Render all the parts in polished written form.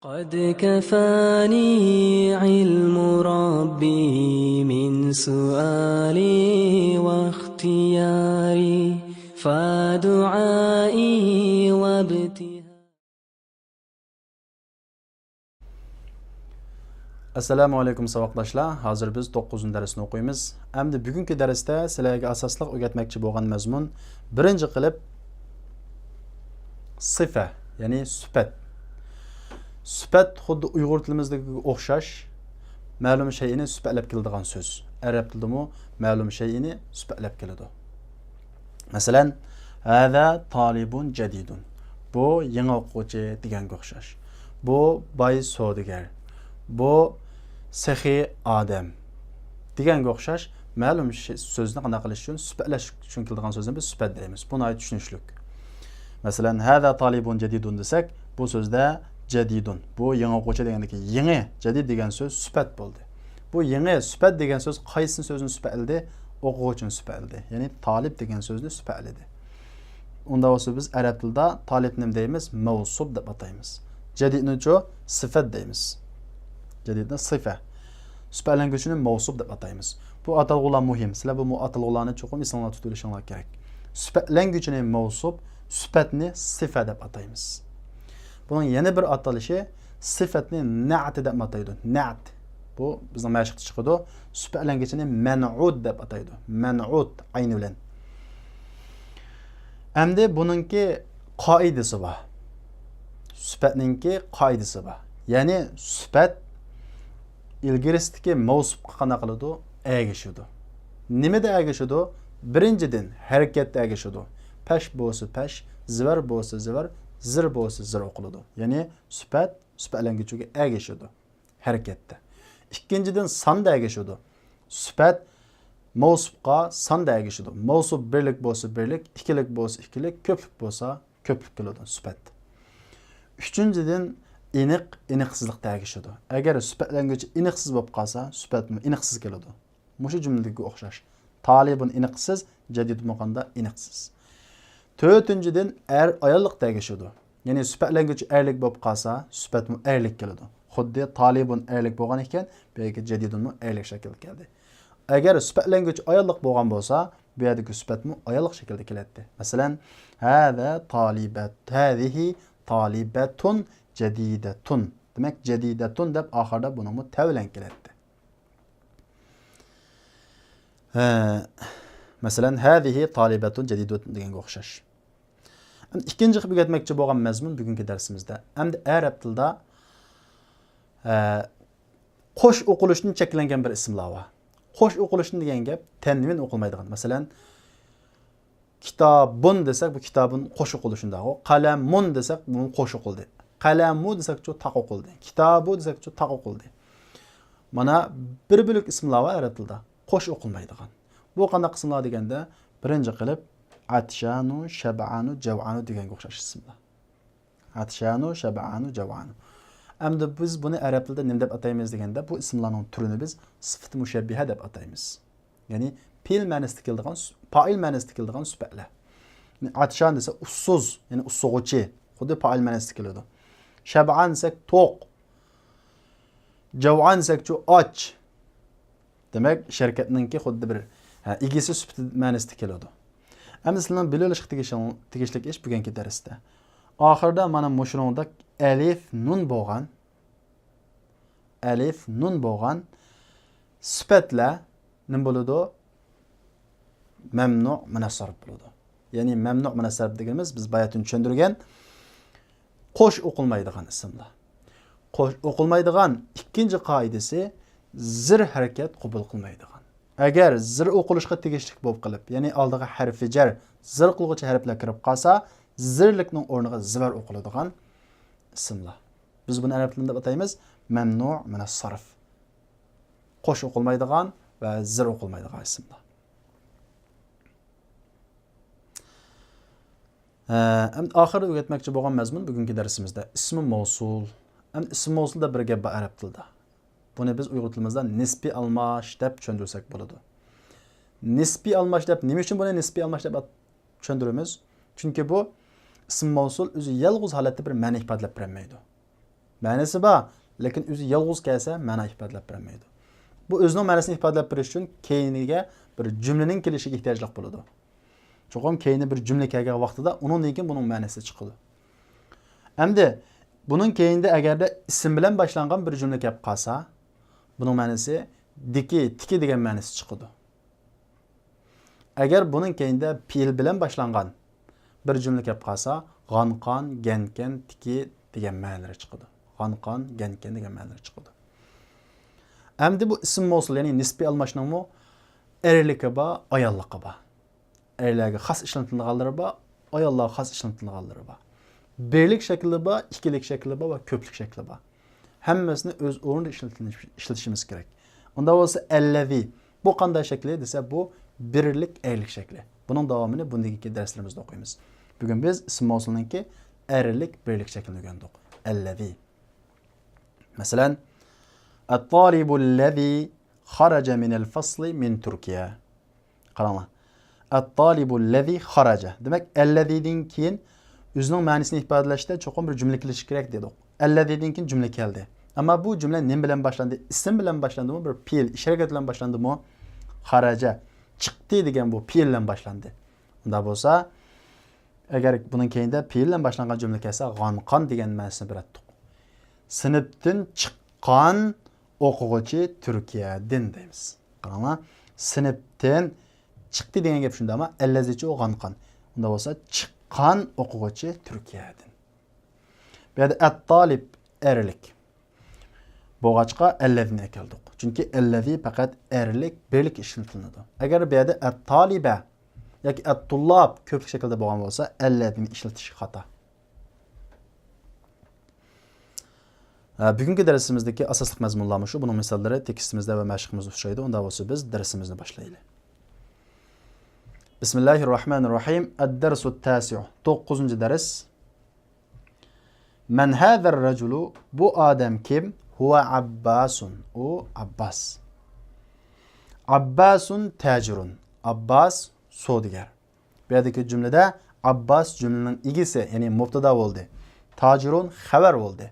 قد كفاني علم ربي من سؤالي واختياري فدعائي وابتهالي. Assalamu alaykum savoqdoshlar. Hozir biz 9-darsni o'qiymiz. Endi bugungi darsda sizlarga asosliq o'rgatmoqchi bo'lgan mazmun birinchi qilib sifa, ya'ni sifat. Sifat xuddi Uyg'ur tilimizdagi o'xshash ma'lum shayni sifatlab keladigan so'z. Arab tilida ma'lum shayni sifatlab keladi. Masalan, hada talibun jadidun. Bu yangi o'quvchi deganga o'xshash. Bu boy savdogar. Bu saxiy odam deganga o'xshash ma'lum so'zni qanday qilish uchun sifatlash uchun keladigan so'zni biz sifat deymiz. Buni ayt tushunishlik. Masalan, hada talibun jadidun desak, bu so'zda jadidun. Bu yangi o'quvchi degandagi yangi, jadid degan so'z sifat bo'ldi. Bu yangi sifat degan so'z qaysi so'zni sifatladi? O'quvchini sifatladi. Ya'ni talib degan so'zni sifatladi. Unda bo'lsa biz arab tilida talibni deymiz, mavsub deb ataymiz. Jadidni-chi sifat deymiz. Jadidni sifa. Sifatlanguvchini mavsub deb ataymiz. Bu atalg'ular muhim. Sizlar bu atalg'ularni cho'qim eslanglar tutilishinglar kerak. Sifatlanguvchini mavsub, sifatni sifa deb ataymiz. Bunun yana bir atalishi sifatni na'at deb ataydi. Na'at. Bu bizning mashqda chiqadi. Sifatlanguvchini man'ud deb ataydi. Man'ud ayni bilan. Endi buningki qoidasi bor. Sifatningki qoidasi bor. Ya'ni sifat ilgarisidagi mavsufga qana qiladi? Ergashadi. Nimada ergashadi? Birinchidan harakatda ergashadi. Pash bo'lsa pash, zivar bo'lsa zivar, zir bo'lsa zir o'qiladi. Ya'ni sifat sifatlanguvchiga ergashadi harakatda. Ikkinchidan sonda ergashadi. Sifat mavsufga sonda ergashadi. Mavsuf birlik bo'lsa birlik, ikkilik bo'lsa ikkilik, ko'plik bo'lsa ko'plik keladi sifat. Uchinchidan iniqsizlikda ergashadi. Agar sifatlanguvchi iniqsiz bo'lib qolsa, sifatmi iniqsiz keladi. Mushu jumladagi o'xshash. Talibun iniqsiz, jadid muqanda iniqsiz. To'rtinchidan ayollikda ergashadi. Ya'ni sifatlanguvchi erlik bo'lib qolsa, sifatmi erlik keladi. Xuddi talibun erlik bo'lgan ekan, bu yerga jadidunmi erlik shaklda keldi. Agar sifatlanguvchi ayollik bo'lgan bo'lsa, bu yerdagi sifatmi ayollik shaklda keladi. Masalan, hada talibat, hadihi talibatun jadidatun. Demak, jadidatun deb oxirida buni tavlan keladi. Masalan, hadihi talibatun jadidatun deganga o'xshash. İkinci qilib o'rgatmoqchi bo'lgan mazmun bugungi darsimizda. Endi arab tilida qo'sh o'qilishni cheklangan bir ismlar bor. Qo'sh o'qilishni degan gap tanvin o'qilmaydigan. Masalan, kitobun desak, bu kitobun qo'sh o'qilishida. Qalamun desak, bu qo'sh o'qildi. Qalamu desak-chi taq o'qildi. Kitobu desak-chi taq o'qildi. Mana bir bo'lak ismlar bor arab tilida. Qo'sh o'qilmaydigan. Bu qanday qismlar deganda, birinchi qilib atshanu, shab'anu, jav'anu deganga o'xshash ismlar. Atshanu, shab'anu, jav'anu. Endi biz buni arab tilida nima deb ataymiz deganda, bu ismlarning turini biz sifat mushabbiha deb ataymiz. Ya'ni fe'l ma'nosida keladigan, fa'il ma'nosida keladigan sifatlar. Atshan desa ussuz, ya'ni ussug'uchi, xuddi fa'il ma'nosida keladi. Shab'an desak to'q. Jav'an desak-chi och. Demak, sharkatninki xuddi bir egisi sifat ma'nosida keladi. Endi sizlarning bilishga tegishli ish bugungi darsda. Oxirida mana mushuningda alif nun bo'lgan, alif nun bo'lgan sifatlar nima bo'ladi? Mamnu munassarf bo'ladi. Ya'ni mamnu munassarf deganimiz biz bayatun tushuntirgan qo'sh o'qilmaydigan ismlar. Qo'sh o'qilmaydigan ikkinchi qoidasi zir harakat qabul qilmaydigan. Agar zir o'qilishga tegishli bo'lib qilib, ya'ni oldiga harfi jar, zir qilguvchi harflar kirib qolsa, zirlikning o'rniga zivar o'qiladigan ismlar. Biz buni arab tilida ataymiz mamnu munassarf. Qo'sh o'qilmaydigan va zir o'qilmaydigan ismlar. Oxirida o'rgatmoqchi bo'lgan mazmun bugungi darsimizda ismi mavsul. Ism mavsulda bir gap bor arab tilida. Buni biz Uyg'ur tilimizda nisbiy almash deb tushuntirsak bo'ladi. Nisbiy almash deb nima uchun buni nisbiy almash deb tushuntiramiz? Chunki bu ism mavsul o'zi yalg'iz holatda bir ma'no ifodalab bermaydi. Ma'nosi bor, lekin o'zi yolg'iz kelsa ma'no ifodalab bermaydi. Bu o'zining ma'nosini ifodalab berish uchun keyiniga bir jumlaning kelishiga ehtiyojli bo'ladi. Cho'qim keyini bir jumla kelgan vaqtida undan keyin buning ma'nosi chiqadi. Endi buning keyinda agarda ism bilan boshlangan bir jumla kelib qolsa, buning ma'nosi tiki degan ma'nosi chiqadi. Agar buning keyinda fe'l bilan boshlangan bir jumla kelib qolsa, g'anqon, gankan, tiki degan ma'nolar chiqadi. G'anqon, gankan degan ma'nolar chiqadi. Endi bu ism mavsul, ya'ni nisbiy almashningmi erligi bor, ayolligi bor. Erlarga xos ishlatilganlari bor, ayollarga xos ishlatilganlari bor. Birlik shakli bor, ikkilik shakli bor va ko'plik shakli bor. Hammasini o'z o'rnida ishlatishimiz kerak. Unda bo'lsa allazi. Bu qanday shakli desa, bu birlik erlik shakli. Buning davomini bundagi darslarimizda o'qiymiz. Bugun biz ism mavsulninki erlik birlik shaklini o'rgandik. Allazi. Masalan, at-talibu allazi kharaja min al-fasli min Turkiya. Qaranglar. At-talibu allazi kharaja. Demak, allazidan keyin o'zining ma'nosini ifodalashda cho'qim bir jumla kelishi kerak dedik. Allazidan keyin jumla keldi. Ammo bu jumla nim bilan boshlandi? Ism bilan boshlandimi? Bir fe'l, ishora bilan boshlandimi? Kharaja. Chiqdi degan bu fe'l bilan boshlandi. Unda bo'lsa, agar buning keyinda fe'l bilan boshlangan jumla kelsa, g'anqon degan ma'nosini beradi. Sinfdan chiqqan o'quvchi Turkiyadan deymiz. Qaranglar, sinfdan chiqdi degan gap shunda, ammo allazichi g'anqon. Unda bo'lsa, chiqqan o'quvchi Turkiyadan. Bu yerda at-talib erlik. Bo'g'achqa allazini keldik. Chunki allazi faqat erlik, birlik ishlatiladi. Agar bu yerda at-taliba yoki at-tullab ko'plik shaklda bo'lgan bo'lsa, allazini ishlatish xato. Bugungi darsimizdagi asosli mazmunlar shu. Buning misollari tekstimizda va mashqimizda uchraydi. Unda bo'lsa biz darsimizni boshlaylik. Bismillahirrohmanirrohim. Ad-darsu at-tasi'. 9-dars. Man hadha ar-rajulu? Bu odam kim? Huwa Abbasun. O Abbas. Abbasun tajirun. Abbas savdogar. Bu yerdagi jumlada Abbas jumlaning egisi, ya'ni mubtada bo'ldi. Tajirun xabar bo'ldi.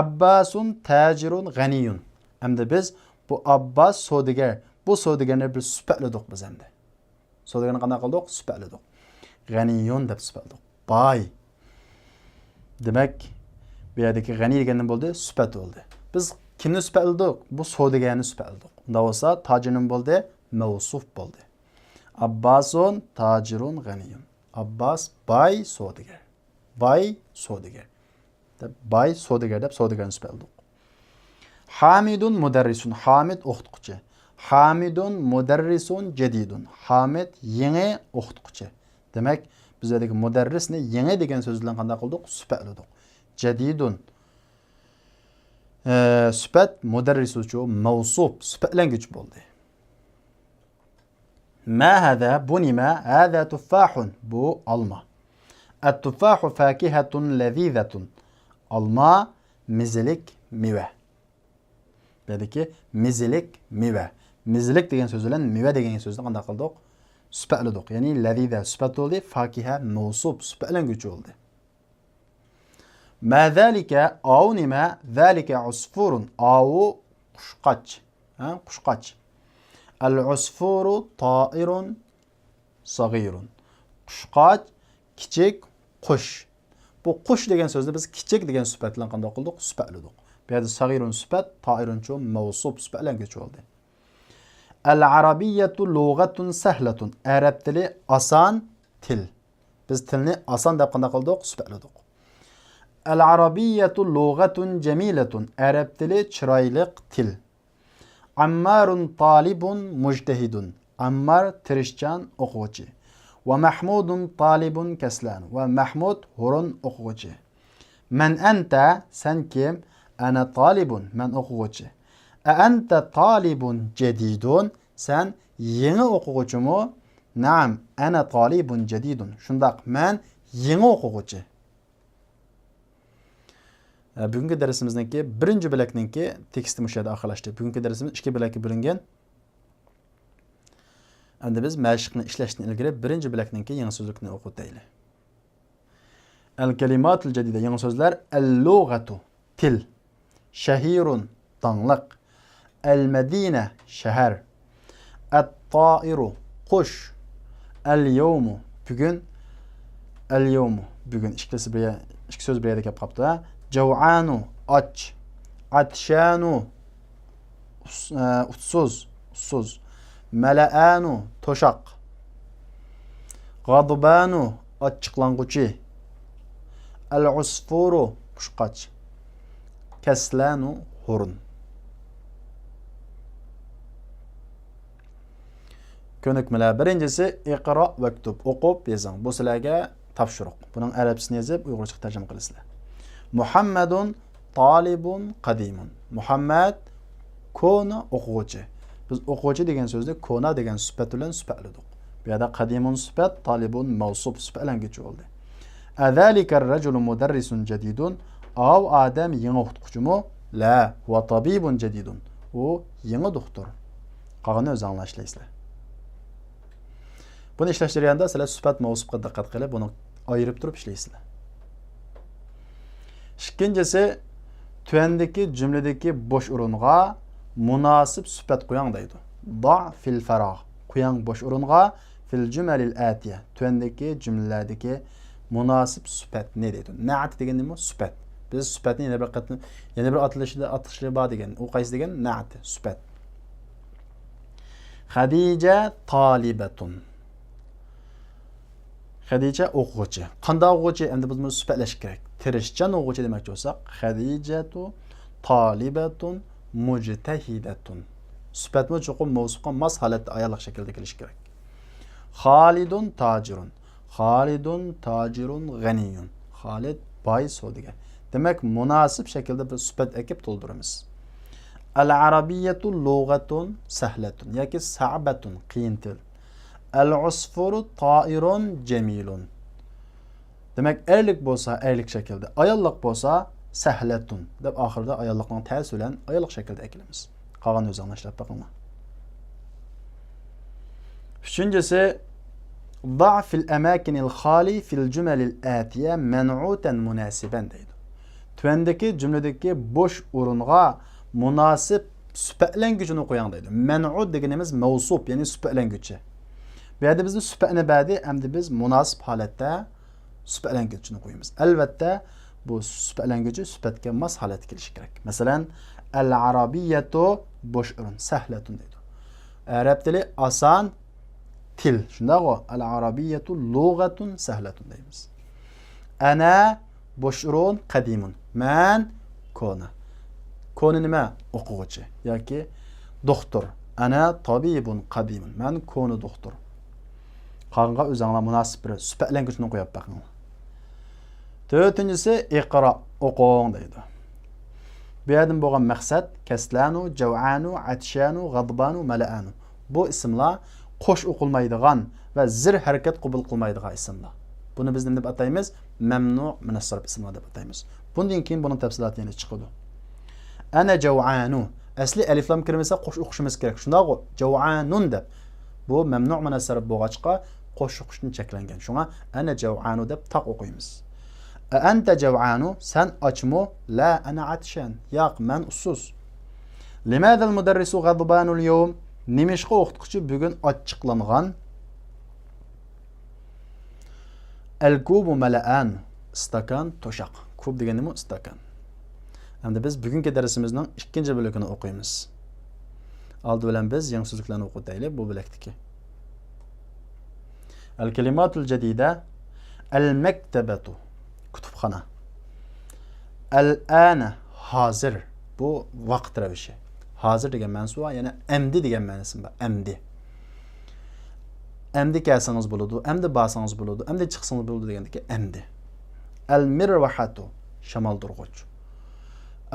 Abbasun tajirun g'aniyun. Endi biz bu Abbas savdogar, bu savdogarni bir sifatladik biz endi. Savdogarni qanday qildik? Sifatladik. G'aniyun deb sifatladik. Boy. Demak, bu yerdagi g'ani degandan bo'ldi, sifat bo'ldi. Biz kimni sifatladik? Bu savdogarni sifatladik. Unda bo'lsa, tajirun bo'ldi, mavsuf bo'ldi. Abbasun tajirun g'aniyun. Abbas boy savdogar. Boy savdogar. Boy savdogar deb savdogarni sifatladik. Hamidun mudarrisun. Hamid o'qituvchi. Hamidun mudarrisun jadidun. Hamid yangi o'qituvchi. Demak, biz yerdagi mudarrisni yangi degan so'z bilan qanday qildik? Sifatladik. Jadidun sifat, mudarris uchun mavsuf sifatlangich bo'ldi. Ma hada? Bu nima? Hada tuffahun. Bu olma. At-tuffahu fakihatun lazizatun. Olma mizlik meva. Dediki mizlik meva. Mizlik degan so'z bilan meva degan so'zni qanday qildik? Sifatladik. Ya'ni laziza sifat bo'ldi, fakiha mavsuf sifatlangich bo'ldi. Ma zalika aw nima? Zalika usfurun. Aw qushqoch. Qushqoch. Al-usfuru ta'irun sag'irun. Qushqoch kichik qush. Bu qush degan so'zni biz kichik degan sifat bilan qanday qildik? Sifatladik. Bu yerda sag'irun sifat, ta'irun chu mavsuf sifatlangich bo'ldi. Al-arabiyyatu lughatun sahlatun. Arab tili oson til. Biz tilni oson deb qanday qildik? Sifatladik. Al-arabiyyatu lughatun jamilatun. Arab tili chiroyli til. Ammarun talibun mujtahidun. Ammar tirishchan o'quvchi. Va Mahmudun talibun kaslan. Va Mahmud hurun o'quvchi. Man anta? Sen kim? Ana talibun. Men o'quvchi. A anta talibun jadidun? Sen yangi o'quvchimi? Naam, ana talibun jadidun. Shundaq, men yangi o'quvchi. Bugungi darsimizniki birinchi bo'lakninki teksti mushada oxirlashdi. Bugungi darsimiz ikki bo'lakka bo'lingan. Endi biz mashqni ishlashdan ilgari birinchi bo'lakninki yangi so'zlikni o'qib o'taylik. Al-kalimatul jadida, yangi so'zlar. Al-lughatu, til. Şehirun dağlık. El-Medine şehir. Et-Tairu kuş. El-Yevmu bugün. El-Yevmu bugün. İki söz bir yerde kaptı. Cev'anu aç. Atşanu utsuz. Mele'anu toşak. Gadbanu açıklanguçi. El-Usfuru kuşkaç. Keslanu horun. Ko'nikmalar. Birincisi iqro va kutub. O'qib yozing. Bu sizlarga topshiriq. Buning arabchasini yozib, uyg'urcha tarjima qilasizlar. Muhammadun talibun qadimun. Muhammad kona o'quvchi. Biz o'quvchi degan so'zni kona degan sifat bilan sifatladik. Bu yerda qadimun sifat, talibun mavsuf sifatlanguvchi bo'ldi. Azalika ar-rajulu mudarrisun jadidun. Av adam yangi o'qituvchimi? La, huwa tabibun jadidun. U yangi doktor. Qolganini o'zing anglashlaysizlar. Buni ishlash jarayonida sizlar sifat mavsufga diqqat qilib, buni ayirib turib ishlaysizlar. Ikkinchisi, tuvandagi jumladagi bo'sh o'ringa munosib sifat qo'ying deydi. Da fil faragh. Qo'ying bo'sh o'ringa fil jumalil atiya. Tuvandagi jumlalardagi munosib sifat ne deydi? Na'at degan nima? Sifat. Biz sifatni yana bir atilishi bor degan. U qaysi degan? Na'at, sifat. Khadija talibatun. Khadija o'quvchi. Qanday o'quvchi? Endi biz buni sifatlash kerak. Tirishchan o'quvchi demoqchi bo'lsak, Khadijatu talibatun mujtahidatun. Sifatmi cho'qim mavzuga mos holatda ayollik shaklda kelish kerak. Xolidun tajirun. Xolidun tajirun g'aniyun. Xolid boy savdogar. Demak, munosib shaklda bir sifat ekib to'ldiramiz. Al-arabiyyatu lughatun sahlatun yoki sa'batun qiyin til. El-usfuru ta'irun cemilun. Demek erlik bolsa erlik şekilde, ayollik bolsa sahlatun deb oxirida ayollikning ta'si bilan ayollik shaklda eklamiz. Qolgan o'zing anglashib boqinglar. Üçüncüsü ضع في الأماكن الخالي في الجمل الآتية منعوتا مناسبا deydi. Tuvandagi jumladagi bo'sh o'ringa munosib sifatlanguvchini qo'ying deydi. Man'ut deganimiz mavsuf, ya'ni sifatlanguvchi. Bu yerda bizni sifatni badi, endi biz munosib holatda sifatlanguvchini qo'yamiz. Albatta bu sifatlanguvchi sifatga mos holatga kelishi kerak. Masalan, al-arabiyyatu bo'sh o'rin sahlatun deydi. Arab tili oson til. Shundaqo al-arabiyyatu lughatun sahlatun deymiz. Ana bo'sh o'rin qadimun. Man kona. Kona nima? O'quvchi yoki doktor. Ana tabibun qadimun. Man kona doktor. Qanqa o'zinglar munosib bir sifatlanguvchini qo'yib boqinglar. To'rtinchisi iqro, o'qing deydi. Bu yerdan bo'lgan maqsad kaslanu, jav'anu, atshanu, g'adbanu, mala'anu. Bu ismlar qo'sh o'qilmaydigan va zir harakat qabul qilmaydigan ismlar. Buni biz nima deb ataymiz? Mamnu min as-sarf ismlar deb ataymiz. Bundan keyin buning tafsiloti yana chiqadi. Ana jav'anu. Asli alif lam kirmasa qo'sh o'qishimiz kerak. Shunday jav'anun deb. Bu mamnu min as-sarf bo'lg'achqa qo'sh o'qishni cheklangan. Shunga ana jav'anu deb taq o'qiymiz. Anta jav'anu, sen ochmu? La, ana atshan. Yo'q, men ussuz. Limada al-mudarrisu ghadbanu al-yawm? Nimishqa o'qituvchi bugun ochiqlangan? Al-kubu mala'an. Stakan to'shaq. Kub degani nima? Stakan. Endi biz bugungi darsimizning ikkinchi bo'lagini o'qiymiz. Oldi bilan biz yangi so'zliklarni o'qitaylik bu bo'lakdagi. Al-kalimatul jadida al-maktabatu kutubxona. Al-ana hozir bu vaqt ravishi. Hozir degan ma'nosi va yana amdi degan ma'nosi bor. Amdi. Amdi kelsangiz bo'ladi, amdi borsangiz bo'ladi, amdi chiqsangiz bo'ladi degandagi amdi. Al-mirwahatu shamol turg'uch.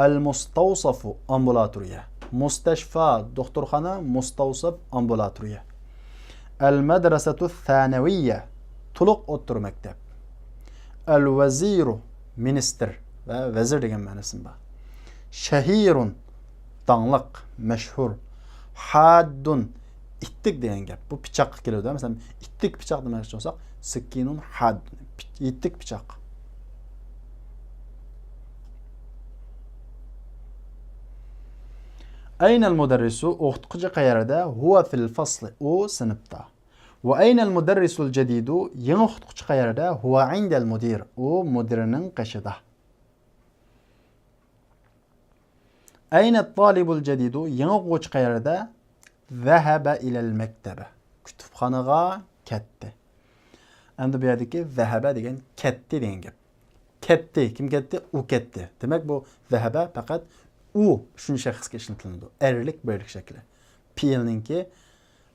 Al-mustawsafu ambulatoriya. Mustashfa doktorxona, mustavsaf ambulatoriya. Al-madrasatu thanawiyya to'liq o'ttir maktab. Al-vaziru ministr va vazir degan ma'nosi bor. Shahirun dangliq, mashhur. Haddun ittik degan gap. Bu pichoq keladi. Masalan, ittik pichoq demoqchi bo'lsak, sikkinun had, ittik pichoq. Aynal mudarrisu o'qituvchi qayerda? Huwa fil fasli. U sinfda. Va aynal mudarrisul jadidu yangi o'qituvchi qayerda? Huwa indal mudir. U mudirning qishida. Ayna talibul jadidu yangi o'quvchi qayerda? Zahaba ilal maktaba. Kutubxonaga ketdi. Endi bu yerdagi zahaba degan ketdi degan gap. Ketdi, kim ketdi? U ketdi. Demak bu zahaba faqat u uchinchi shaxsga ishlatiladi. Erlik birlik shakli. Fi'lninki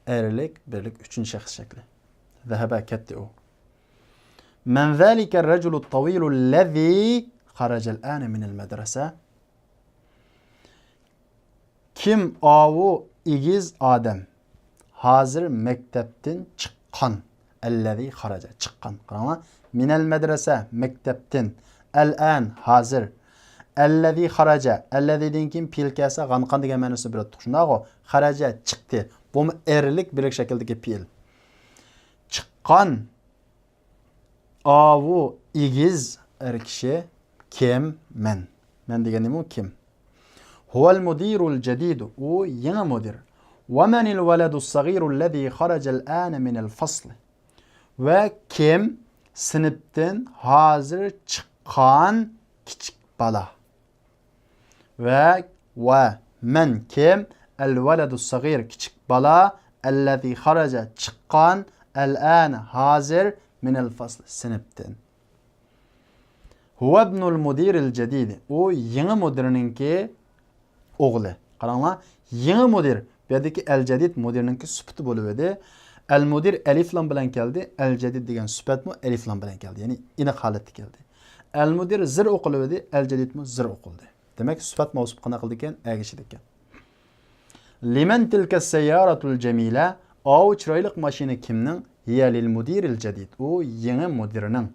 erlik birlik uchinchi shaxs shakli. Zahaba ketdi u. Man zalika ar-rajulu at-tawilu alladhi kharaja al-ana min al-madrasa? Kim avu igiz adam hazır mektepten çıqqan allazi kharaja çıqqan qaranglar minal madrasa mektepten al-an hazır allazi kharaja allazidan keyin pilkasi g'anqan degan ma'nosi beradi. Shunday-ku kharaja chiqdi. Bu erlik birlik shakldagi fe'l. Chiqqan avu igiz er kishi kim? Men. Men deganim u kim? Huval mudirul jadid. U yangi mudir. Ve menil veledus sagiru allazi kharajal ana minel fasli. Ve kim sınıftan hazır çıkan küçük bala. Ve men kim el veledus sagir küçük bala allazi kharaja çıkan el ana hazır minel fasli sınıftan. Huve ibnul mudiril jadid. O yangi mudirninki oğlu. Qaranglar, yangi mudir. Bu yerdagi el-jadid mudirninki sifati bo'lib edi. El-mudir alif lam bilan keldi. El-jadid degan sifatmi alif lam bilan keldi. Ya'ni iniq holatda keldi. El-mudir zir o'qilib edi, el-jadidmi zir o'qildi. Demak, sifat mavsuf qana qildi ekan, agishidi ekan. Liman tilka sayyaratul jamila? O chiroyli mashina kimning? Hiya lil mudiril jadid. U yangi mudirning.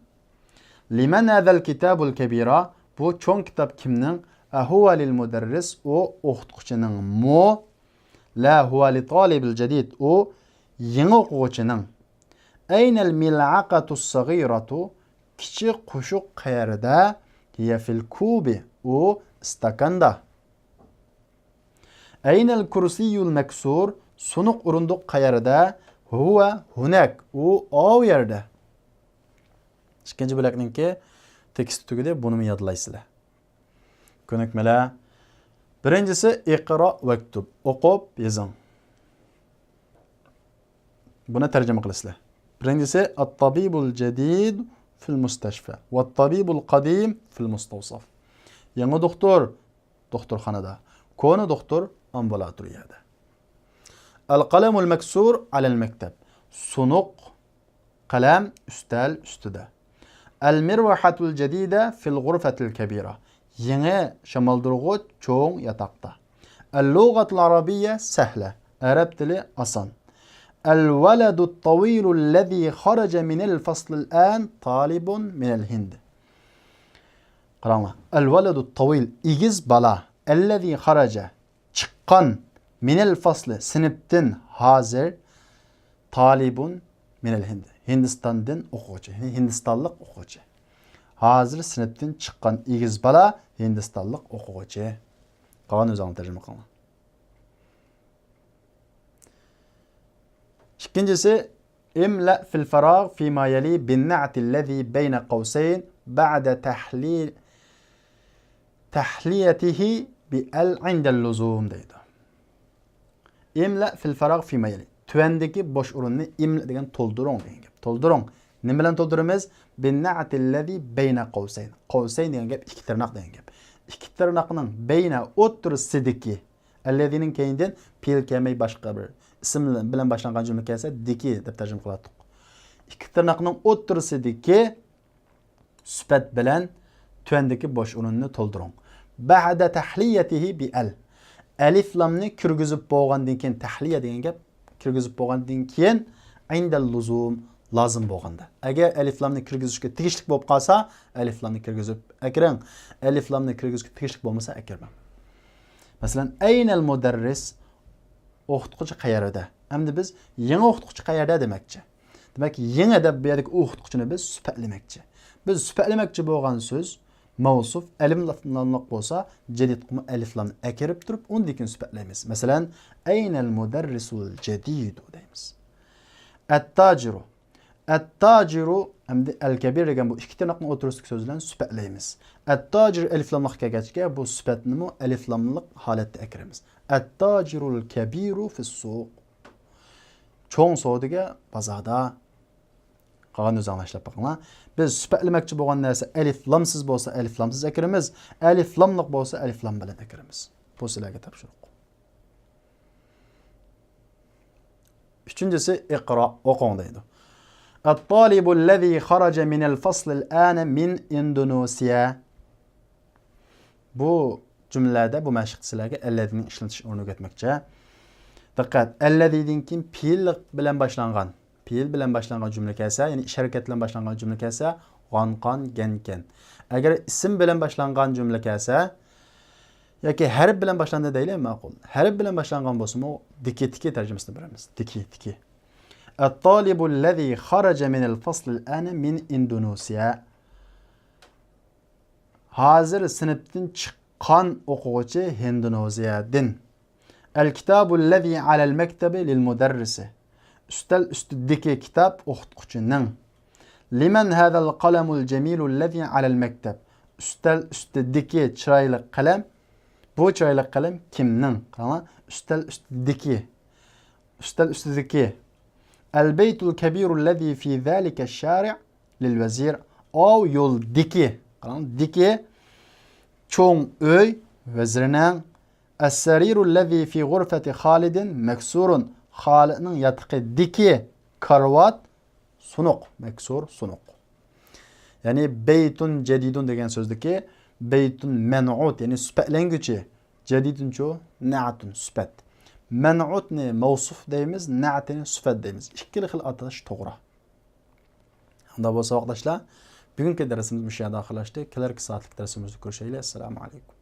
Liman hadal kitabul kabira? Bu cho'ng kitob kimning? Huwa lil mudarris. O o'qituvchining. Mu la huwa li talibil jadid. O yangi o'quvchining. Aynal mil'aqatus saghiratu? Kichik qushuq qayerda? Hiya fil kubi. O stakanda. Aynal kursiyul maksur? Sunuq o'rindiq qayerda? Huwa hunak. O yerda. İkinci bo'lakninki tekst tugida buni yodlaysizlar. Ko'nikmalar. Birinchisi iqro vaktub. O'qib yozing. Buni tarjima qilasizlar. Birinchisi at-tabibul jadid fil mustashfa va at-tabibul qadim fil mustawsaf. Yangi doktor doktorxonada, ko'ni doktor ambulatoriyada. Al-qalamul maksur ala al-maktab. Sunuq qalam ustal ustida. El-mirvahatul jadida fil ghurfatil kabira. Yangi shamoldurg'ich cho'ng yataqda. El-lughatul arabiyya sahla. Arab tili oson. El-waladut tawilu allazi kharaja min al-fasl al-an talibun min al-Hind. Qaranglar. El-waladut tawil igiz bala allazi kharaja chiqqan min al-fasl sinfdan hozir talibun min al-Hind. Hindistondan o'quvchi, hindistonlik o'quvchi. Hozir sinfdan chiqqan igiz bala hindistonlik o'quvchi. Qani o'zing tarjima qiling. İkincisi imla fil farag fi ma yali bin na'ti allazi bayna qawsayn ba'da tahliyatihi bi al 'inda al-luzum deydi. İmla fil farag fi ma yali. Tuvandagi bosh o'rinni imla degan to'ldiring degan gap. To'ldiring. Nima bilan to'ldiramiz? Bin na'ti allazi bayna qawsayn. Qawsayn degan gap ikki tirnoq degan gap. İki tirnoqning bayna o'ttirsidiki allazining keyindan fe'l kelmay boshqa bir ism bilan boshlangan jumla kelsa diki deb tarjima qildik. İki tirnoqning o'ttirsidiki sifat bilan tuvandagi bosh o'rinni to'ldiring. Ba'da tahliyatihi bi al. Alif lamni kirgizib bo'lgandan keyin tahliya degan gap kirgizib bo'lgandan keyin indal luzum lozim bo'lganda. Agar alif lamni kirgizishga tegishli bo'lib qolsa, alif lamni kirgizib akring. Alif lamni kirgizishga tegishli bo'lmasa akirmang. Masalan, aynal mudarris o'qituvchi qayerda? Endi biz yangi o'qituvchi qayerda demakchi. Demak, yangi deb bu yerdagi o'qituvchini biz sifatlamoqchi. Biz sifatlamoqchi bo'lgan so'z mavsuf aliflamliq bo'lsa, jadid qumi aliflamni akirib turib, undan keyin sifatlaymiz. Masalan, aynal mudarrisul jadid deymiz. At-tajiru. At-tajiru hamda al-kabir degan bu ikki tirnoqning o'rtasidagi so'zlarni sifatlaymiz. At-tajir aliflamliq kelgachga bu sifatni aliflamliq holatda akiramiz. At-tajirul kabiru fis-suq. Cho'ng savdoga bozorda qolgan o'z anglashib boqinglar. Biz sifatlamoqchi bo'lgan narsa aliflamsiz bo'lsa aliflamsiz akiramiz, aliflamliq bo'lsa aliflam bilan akiramiz. Bu sizlarga topshiriq. Üçüncüsü iqra, o'qing deydi. الطالب الذي خرج من الفصل الآن من إندونيسيا. Bu cümlede bu məşq sizlərə əlləzinin işletiş o'rniga o'tmoqchi. Diqqat, əlləzidin kim fiil bilan boshlangan. Fiil bilan boshlangan cümle kelsa, ya'ni ish harakat bilan boshlangan cümle kelsa, g'onqon gankan. Agar ism bilan boshlangan cümle kelsa, yoki harf bilan boshlandi deylik, ma'qul. Harf bilan boshlangan bo'lsa-mu, diki tarjimasini beramiz. Diki. الطالب الذي خرج من الفصل الآن من إندونيسيا. Hazır sınıftan çıkan o'quvchi Indoneziyadan. الكتاب الذي على المكتب للمدرس. Üstel üstündeki kitap o'qituvchining. لمن هذا القلم الجميل الذي على المكتب. Üstel üstündeki chiroyli qalam. Bu chiroyli qalam kimning? Qara, üstel üstündeki. البيت الكبير الذي في ذلك الشارع للوزير أو يول ديكي. ديكي چون öy vezirinin. السرير الذي في غرفة خالد مكسور. Halid'nin yatığı diki karvat sunuq. Meksur sunuq. Yani beytun cedidun degen sözdeki beytun men'ut yani süpetlengüçi. Cedidun çoğu na'atun süpet. Men'ut ne mavsuf deymiz, na'at ne süpet deymiz. İkkili xil atalash to'g'ri. Unda bo'lsa vaqtdoshlar, bugungi darsimiz bu yerda oxirlashdi. Kelarki soatlik darsimizda ko'rishaylik. Assalomu alaykum.